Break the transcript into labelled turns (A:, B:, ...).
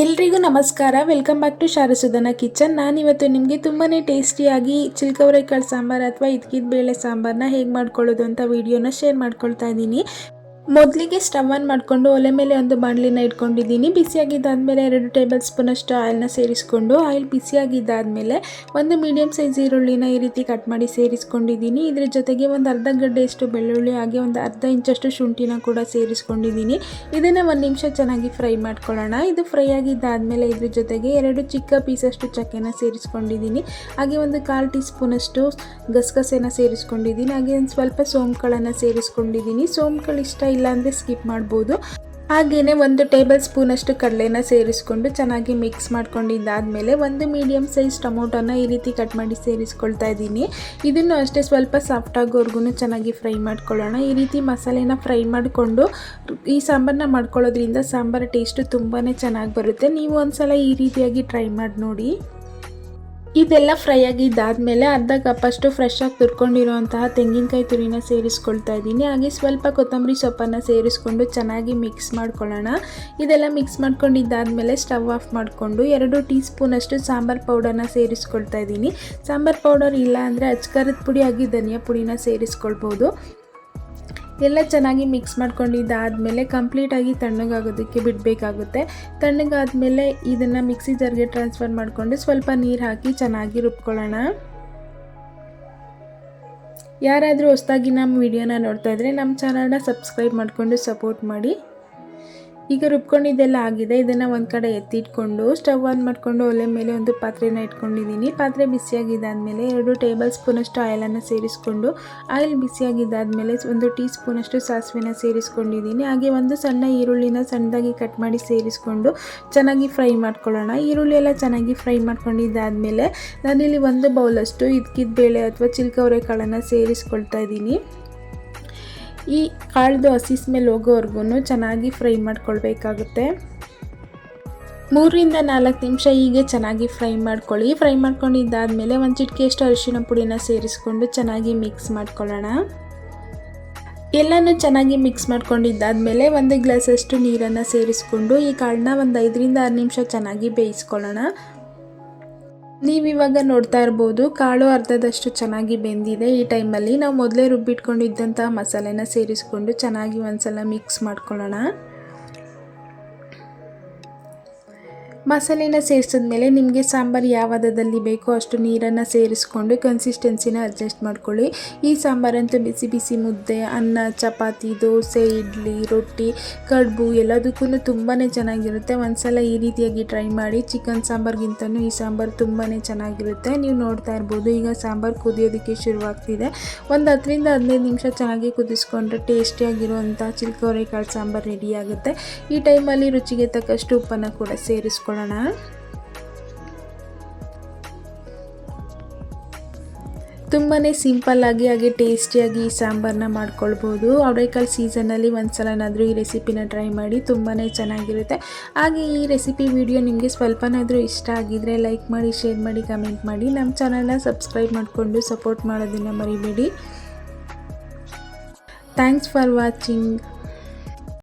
A: ಎಲ್ರಿಗೂ ನಮಸ್ಕಾರ. Welcome back to Sharasudhana kitchen. ನಾನಿವತ್ತು ನಿಮಗೆ ತುಂಬಾ ಟೇಸ್ಟಿಯಾಗಿ ಚಿಲ್ಕವರೆಕಾಳು ಸಾಂಬಾರು ಅಥವಾ ಇದ್ಕಿದ ಬೇಳೆ ಸಾಂಬಾರನ್ನ ಹೇಗೆ ಮಾಡ್ಕೊಳ್ಳೋದು ಅಂತ ವಿಡಿಯೋನ ಶೇರ್ ಮಾಡ್ಕೊಳ್ತಾ ಇದ್ದೀನಿ. ಮೊದಲಿಗೆ ಸ್ಟವ್ ಆನ್ ಮಾಡಿಕೊಂಡು ಒಲೆ ಮೇಲೆ ಒಂದು ಬಾಣಲಿನ ಇಟ್ಕೊಂಡಿದ್ದೀನಿ. ಬಿಸಿಯಾಗಿದ್ದಾದಮೇಲೆ 2 ಟೇಬಲ್ ಸ್ಪೂನ್ ಅಷ್ಟು ಆಯಿಲ್ನ ಸೇರಿಸ್ಕೊಂಡು ಆಯಿಲ್ ಬಿಸಿಯಾಗಿದ್ದಾದಮೇಲೆ ಒಂದು ಮೀಡಿಯಮ್ ಸೈಜ್ ಈರುಳ್ಳಿನ ಈ ರೀತಿ ಕಟ್ ಮಾಡಿ ಸೇರಿಸ್ಕೊಂಡಿದ್ದೀನಿ. ಇದ್ರ ಜೊತೆಗೆ ಒಂದು ಅರ್ಧ ಗಡ್ಡೆಯಷ್ಟು ಬೆಳ್ಳುಳ್ಳಿ ಹಾಗೆ ಒಂದು ಅರ್ಧ ಇಂಚಷ್ಟು ಶುಂಠಿನ ಕೂಡ ಸೇರಿಸ್ಕೊಂಡಿದ್ದೀನಿ. ಇದನ್ನು 1 ನಿಮಿಷ ಚೆನ್ನಾಗಿ ಫ್ರೈ ಮಾಡ್ಕೊಳ್ಳೋಣ. ಇದು ಫ್ರೈ ಆಗಿದ್ದಾದಮೇಲೆ ಇದ್ರ ಜೊತೆಗೆ 2 ಚಿಕ್ಕ ಪೀಸಷ್ಟು ಚಕ್ಕೆನ ಸೇರಿಸ್ಕೊಂಡಿದ್ದೀನಿ. ಹಾಗೆ ಒಂದು 1/4 ಟೀ ಸ್ಪೂನ್ ಅಷ್ಟು ಗಸಗಸೆನ ಸೇರಿಸ್ಕೊಂಡಿದ್ದೀನಿ. ಹಾಗೆ ಒಂದು ಸ್ವಲ್ಪ ಸೋಂಕಾಳನ್ನು ಸೇರಿಸ್ಕೊಂಡಿದ್ದೀನಿ. ಸೋಂಕಾಳು ಇಷ್ಟ ಇಲ್ಲ ಅಂದರೆ ಸ್ಕಿಪ್ ಮಾಡ್ಬೋದು. ಹಾಗೆಯೇ 1 ಟೇಬಲ್ ಸ್ಪೂನ್ ಅಷ್ಟು ಕಡಲೆನ ಸೇರಿಸ್ಕೊಂಡು ಚೆನ್ನಾಗಿ ಮಿಕ್ಸ್ ಮಾಡ್ಕೊಂಡಿದ್ದಾದಮೇಲೆ ಒಂದು ಮೀಡಿಯಮ್ ಸೈಜ್ ಟೊಮೊಟೊನ ಈ ರೀತಿ ಕಟ್ ಮಾಡಿ ಸೇರಿಸ್ಕೊಳ್ತಾ ಇದ್ದೀನಿ. ಇದನ್ನು ಅಷ್ಟೇ ಸ್ವಲ್ಪ ಸಾಫ್ಟ್ ಆಗೋವರೆಗೂ ಚೆನ್ನಾಗಿ ಫ್ರೈ ಮಾಡ್ಕೊಳ್ಳೋಣ. ಈ ರೀತಿ ಮಸಾಲೆನ ಫ್ರೈ ಮಾಡಿಕೊಂಡು ಈ ಸಾಂಬಾರನ್ನ ಮಾಡ್ಕೊಳ್ಳೋದ್ರಿಂದ ಸಾಂಬಾರು ಟೇಸ್ಟು ತುಂಬಾ ಚೆನ್ನಾಗಿ ಬರುತ್ತೆ. ನೀವು ಒಂದ್ಸಲ ಈ ರೀತಿಯಾಗಿ ಟ್ರೈ ಮಾಡಿ ನೋಡಿ. ಇದೆಲ್ಲ ಫ್ರೈ ಆಗಿದ್ದಾದಮೇಲೆ ಅರ್ಧ ಕಪ್ಪಷ್ಟು ಫ್ರೆಶ್ ಆಗಿ ತುರ್ಕೊಂಡಿರುವಂತಹ ತೆಂಗಿನಕಾಯಿ ತುರಿನ ಸೇರಿಸ್ಕೊಳ್ತಾ ಇದ್ದೀನಿ. ಹಾಗೆ ಸ್ವಲ್ಪ ಕೊತ್ತಂಬರಿ ಸೊಪ್ಪನ್ನು ಸೇರಿಸ್ಕೊಂಡು ಚೆನ್ನಾಗಿ ಮಿಕ್ಸ್ ಮಾಡ್ಕೊಳ್ಳೋಣ. ಇದೆಲ್ಲ ಮಿಕ್ಸ್ ಮಾಡ್ಕೊಂಡಿದ್ದಾದಮೇಲೆ ಸ್ಟವ್ ಆಫ್ ಮಾಡಿಕೊಂಡು 2 ಟೀ ಸ್ಪೂನ್ ಅಷ್ಟು ಸಾಂಬಾರು ಪೌಡರ್ನ ಸೇರಿಸ್ಕೊಳ್ತಾ ಇದ್ದೀನಿ. ಸಾಂಬಾರು ಪೌಡರ್ ಇಲ್ಲ ಅಂದರೆ ಅಚ್ಕಾರದ ಪುಡಿ ಹಾಗೆ ಧನಿಯಾ ಪುಡಿನ ಸೇರಿಸ್ಕೊಳ್ಬೋದು. ಎಲ್ಲ ಚೆನ್ನಾಗಿ ಮಿಕ್ಸ್ ಮಾಡ್ಕೊಂಡಿದ್ದಾದಮೇಲೆ ಕಂಪ್ಲೀಟಾಗಿ ತಣ್ಣಗಾಗೋದಕ್ಕೆ ಬಿಡಬೇಕಾಗುತ್ತೆ. ತಣ್ಣಗಾದಮೇಲೆ ಇದನ್ನು ಮಿಕ್ಸಿ ಜಾರ್ಗೆ ಟ್ರಾನ್ಸ್ಫರ್ ಮಾಡಿಕೊಂಡು ಸ್ವಲ್ಪ ನೀರು ಹಾಕಿ ಚೆನ್ನಾಗಿ ರುಬ್ಕೊಳ್ಳೋಣ. ಯಾರಾದರೂ ಹೊಸದಾಗಿ ನಮ್ಮ ವಿಡಿಯೋನ ನೋಡ್ತಾ ಇದ್ದರೆ ನಮ್ಮ ಚಾನಲ್ನ ಸಬ್ಸ್ಕ್ರೈಬ್ ಮಾಡಿಕೊಂಡು ಸಪೋರ್ಟ್ ಮಾಡಿ. ಈಗ ರುಬ್ಕೊಂಡಿದ್ದೆಲ್ಲ ಆಗಿದೆ. ಇದನ್ನು ಒಂದು ಕಡೆ ಎತ್ತಿಟ್ಕೊಂಡು ಸ್ಟವ್ ಆನ್ ಮಾಡಿಕೊಂಡು ಒಲೆ ಮೇಲೆ ಒಂದು ಪಾತ್ರೆನ ಇಟ್ಕೊಂಡಿದ್ದೀನಿ. ಪಾತ್ರೆ ಬಿಸಿಯಾಗಿದ್ದಾದಮೇಲೆ 2 ಟೇಬಲ್ ಸ್ಪೂನ್ ಅಷ್ಟು ಆಯಿಲನ್ನು ಸೇರಿಸ್ಕೊಂಡು ಆಯಿಲ್ ಬಿಸಿಯಾಗಿದ್ದಾದಮೇಲೆ 1 ಟೀ ಸ್ಪೂನ್ ಅಷ್ಟು ಸಾಸಿವೆನ ಸೇರಿಸ್ಕೊಂಡಿದ್ದೀನಿ. ಹಾಗೆ ಒಂದು ಸಣ್ಣ ಈರುಳ್ಳಿನ ಸಣ್ಣದಾಗಿ ಕಟ್ ಮಾಡಿ ಸೇರಿಸ್ಕೊಂಡು ಚೆನ್ನಾಗಿ ಫ್ರೈ ಮಾಡ್ಕೊಳ್ಳೋಣ. ಈರುಳ್ಳಿ ಎಲ್ಲ ಚೆನ್ನಾಗಿ ಫ್ರೈ ಮಾಡ್ಕೊಂಡಿದ್ದಾದಮೇಲೆ ನಾನಿಲ್ಲಿ 1 ಬೌಲಷ್ಟು ಇದ್ಕಿದ ಬೇಳೆ ಅಥವಾ ಚಿಲ್ಕವರೆಕಾಳನ್ನು ಸೇರಿಸ್ಕೊಳ್ತಾ ಇದ್ದೀನಿ. ಈ ಕಾಳ್ದು ಹಸಿ ಸ್ಮೆಲ್ ಹೋಗೋವರೆಗೂ ಚೆನ್ನಾಗಿ ಫ್ರೈ ಮಾಡ್ಕೊಳ್ಬೇಕಾಗುತ್ತೆ. 3 ರಿಂದ 4 ನಿಮಿಷ ಹೀಗೆ ಚೆನ್ನಾಗಿ ಫ್ರೈ ಮಾಡ್ಕೊಳ್ಳಿ. ಫ್ರೈ ಮಾಡ್ಕೊಂಡಿದ್ದಾದಮೇಲೆ ಒಂದು ಚಿಟಿಕೆಯಷ್ಟು ಅರಿಶಿಣ ಪುಡಿನ ಸೇರಿಸ್ಕೊಂಡು ಚೆನ್ನಾಗಿ ಮಿಕ್ಸ್ ಮಾಡ್ಕೊಳ್ಳೋಣ. ಎಲ್ಲನೂ ಚೆನ್ನಾಗಿ ಮಿಕ್ಸ್ ಮಾಡ್ಕೊಂಡಿದ್ದಾದಮೇಲೆ 1 ಗ್ಲಾಸಷ್ಟು ನೀರನ್ನು ಸೇರಿಸ್ಕೊಂಡು ಈ ಕಾಳನ್ನ ಒಂದು 5 ರಿಂದ 6 ನಿಮಿಷ ಚೆನ್ನಾಗಿ ಬೇಯಿಸ್ಕೊಳ್ಳೋಣ. ನೀವಿವಾಗ ನೋಡ್ತಾ ಇರ್ಬೋದು ಕಾಳು ಅರ್ಧದಷ್ಟು ಚೆನ್ನಾಗಿ ಬೆಂದಿದೆ. ಈ ಟೈಮಲ್ಲಿ ನಾವು ಮೊದಲೇ ರುಬ್ಬಿಟ್ಕೊಂಡಿದ್ದಂಥ ಮಸಾಲೆನ ಸೇರಿಸ್ಕೊಂಡು ಚೆನ್ನಾಗಿ ಒಂದ್ಸಲ ಮಿಕ್ಸ್ ಮಾಡ್ಕೊಳ್ಳೋಣ. ಮಸಾಲೆನ ಸೇರಿಸಿದ್ಮೇಲೆ ನಿಮಗೆ ಸಾಂಬಾರು ಯಾವ ಹದದಲ್ಲಿ ಬೇಕೋ ಅಷ್ಟು ನೀರನ್ನು ಸೇರಿಸ್ಕೊಂಡು ಕನ್ಸಿಸ್ಟೆನ್ಸಿನ ಅಡ್ಜಸ್ಟ್ ಮಾಡ್ಕೊಳ್ಳಿ. ಈ ಸಾಂಬಾರಂತೂ ಬಿಸಿ ಬಿಸಿ ಮುದ್ದೆ, ಅನ್ನ, ಚಪಾತಿ, ದೋಸೆ, ಇಡ್ಲಿ, ರೊಟ್ಟಿ, ಕಡುಬು ಎಲ್ಲದಕ್ಕೂ ತುಂಬಾ ಚೆನ್ನಾಗಿರುತ್ತೆ. ಒಂದ್ಸಲ ಈ ರೀತಿಯಾಗಿ ಟ್ರೈ ಮಾಡಿ. ಚಿಕನ್ ಸಾಂಬಾರ್ಗಿಂತನೂ ಈ ಸಾಂಬಾರು ತುಂಬಾ ಚೆನ್ನಾಗಿರುತ್ತೆ. ನೀವು ನೋಡ್ತಾ ಇರ್ಬೋದು ಈಗ ಸಾಂಬಾರು ಕುದಿಯೋದಕ್ಕೆ ಶುರುವಾಗ್ತಿದೆ. ಒಂದು 10 ರಿಂದ 15 ನಿಮಿಷ ಚೆನ್ನಾಗಿ ಕುದಿಸ್ಕೊಂಡ್ರೆ ಟೇಸ್ಟಿಯಾಗಿರುವಂಥ ಚಿಲ್ಕವರೆಕಾಳು ಸಾಂಬಾರು ರೆಡಿ ಆಗುತ್ತೆ. ಈ ಟೈಮಲ್ಲಿ ರುಚಿಗೆ ತಕ್ಕಷ್ಟು ಉಪ್ಪನ್ನು ಕೂಡ ಸೇರಿಸ್ಕೊಳ್ಳೋಣ. ತುಂಬಾ ಸಿಂಪಲ್ಲಾಗಿ ಹಾಗೆ ಟೇಸ್ಟಿಯಾಗಿ ಈ ಸಾಂಬಾರನ್ನ ಮಾಡ್ಕೊಳ್ಬೋದು. ಅವರೆಕಾಳು ಸೀಸನಲ್ಲಿ ಒಂದ್ಸಲನಾದರೂ ಈ ರೆಸಿಪಿನ ಟ್ರೈ ಮಾಡಿ, ತುಂಬಾ ಚೆನ್ನಾಗಿರುತ್ತೆ. ಹಾಗೆ ಈ ರೆಸಿಪಿ ವಿಡಿಯೋ ನಿಮಗೆ ಸ್ವಲ್ಪನಾದರೂ ಇಷ್ಟ ಆಗಿದ್ದರೆ ಲೈಕ್ ಮಾಡಿ, ಶೇರ್ ಮಾಡಿ, ಕಮೆಂಟ್ ಮಾಡಿ. ನಮ್ಮ ಚಾನಲ್ನ ಸಬ್ಸ್ಕ್ರೈಬ್ ಮಾಡಿಕೊಂಡು ಸಪೋರ್ಟ್ ಮಾಡೋದನ್ನು ಮರಿಬೇಡಿ. Thanks for watching.